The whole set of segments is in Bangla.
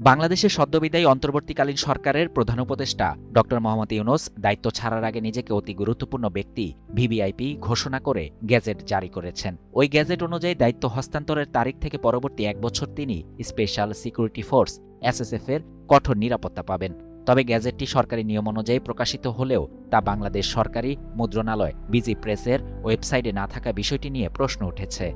বাংলাদেশের সদ্যবিদায়ী অন্তর্বর্তীকালীন সরকারের প্রধান উপদেষ্টা ড মোহাম্মদ ইউনূস দায়িত্ব ছাড়ার আগে নিজেকে অতি গুরুত্বপূর্ণ ব্যক্তি ভিভিআইপি ঘোষণা করে গেজেট জারি করেছেন। ওই গেজেট অনুযায়ী দায়িত্ব হস্তান্তরের তারিখ থেকে পরবর্তী ১ বছর তিনি স্পেশাল সিকিউরিটি ফোর্স এসএসএফ এর কঠোর নিরাপত্তা পাবেন। তবে গেজেটটি সরকারি নিয়ম অনুযায়ী প্রকাশিত হলেও তা বাংলাদেশ সরকারি মুদ্রণালয় বিজি প্রেসের ওয়েবসাইটে না থাকা বিষয়টি নিয়ে প্রশ্ন উঠেছে।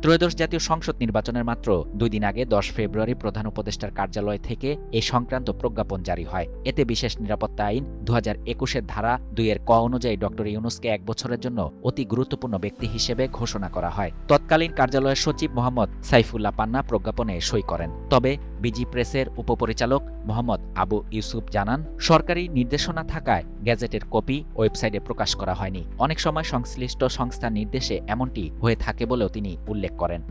ত্রয়োদশ জাতীয় সংসদ নির্বাচনের মাত্র ২ দিন আগে ১০ ফেব্রুয়ারি প্রধান উপদেষ্টার কার্যালয় থেকে এই সংক্রান্ত প্রজ্ঞাপন জারি হয়। এতে বিশেষ নিরাপত্তা আইন ২০২১-এর ধারা ২-এর ক অনুযায়ী ড ইউনূসকে ১ বছরের জন্য অতি গুরুত্বপূর্ণ ব্যক্তি হিসেবে ঘোষণা করা হয়। তৎকালীন কার্যালয়ের সচিব মোহাম্মদ সাইফুল্লাহ পান্না প্রজ্ঞাপনে সই করেন। তবে বিজি প্রেসের উপপরিচালক মোহাম্মদ আবু ইউসুফ জানান, সরকারি নির্দেশনা থাকায় গেজেটের কপি ওয়েবসাইটে প্রকাশ করা হয়নি। অনেক সময় সংশ্লিষ্ট সংস্থার নির্দেশে এমনটি হয়ে থাকে বলেও তিনি উল্লেখ করেন।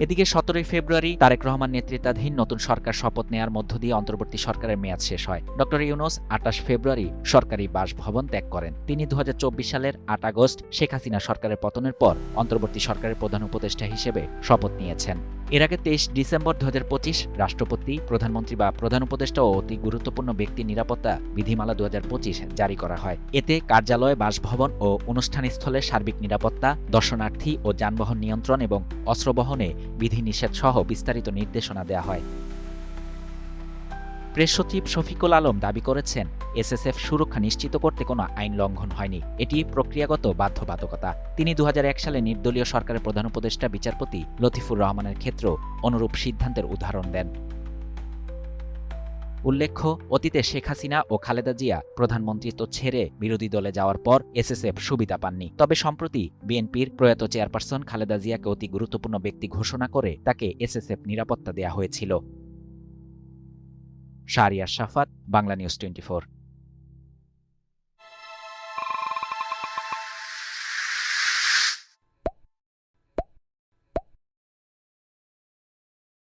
এদিকে ১৭ ফেব্রুয়ারি তারেক রহমান নেতৃত্বাধীন নতুন সরকার শপথ নেয়ার মধ্য দিয়ে অন্তর্বর্তী সরকারের মেয়াদ শেষ হয়। ড ইউনূস ২৮ ফেব্রুয়ারি সরকারি বাসভবন ত্যাগ করেন। তিনি ২০২৪ সালের ৮ আগস্ট শেখ হাসিনা সরকারের পতনের পর অন্তর্বর্তী সরকারের প্রধান উপদেষ্টা হিসেবে শপথ নিয়েছেন। এর আগে ২৩ ডিসেম্বর ২০২৫ রাষ্ট্রপতি, প্রধানমন্ত্রী বা প্রধান উপদেষ্টা ও অতি গুরুত্বপূর্ণ ব্যক্তি নিরাপত্তা বিধিমালা ২০২৫ জারি করা হয়। এতে কার্যালয়, বাসভবন ও অনুষ্ঠানস্থলের সার্বিক নিরাপত্তা, দর্শনার্থী ও যানবাহন নিয়ন্ত্রণ এবং অস্ত্র বহনে বিধিনিষেধ সহ বিস্তারিত নির্দেশনা দেওয়া হয়। প্রেস সচিব শফিকুল আলম দাবি করেছেন, এসএসএফ সুরক্ষা নিশ্চিত করতে কোনো আইন লঙ্ঘন হয়নি, এটি প্রক্রিয়াগত বাধ্যবাধকতা। তিনি ২০০১ সালে নির্দলীয় সরকারের প্রধান উপদেষ্টা বিচারপতি লতিফুর রহমানের ক্ষেত্রেও অনুরূপ সিদ্ধান্তের উদাহরণ দেন। উল্লেখ্য, অতীতে শেখ হাসিনা ও খালেদা জিয়া প্রধানমন্ত্রিত্ব ছেড়ে বিরোধী দলে যাওয়ার পর এসএসএফ সুবিধা পাননি। তবে সম্প্রতি বিএনপির প্রয়াত চেয়ারপারসন খালেদা জিয়াকে অতি গুরুত্বপূর্ণ ব্যক্তি ঘোষণা করে তাকে এসএসএফ নিরাপত্তা দেয়া হয়েছিল। শাহরিয়ার শাফাত, বাংলা নিউজ 24।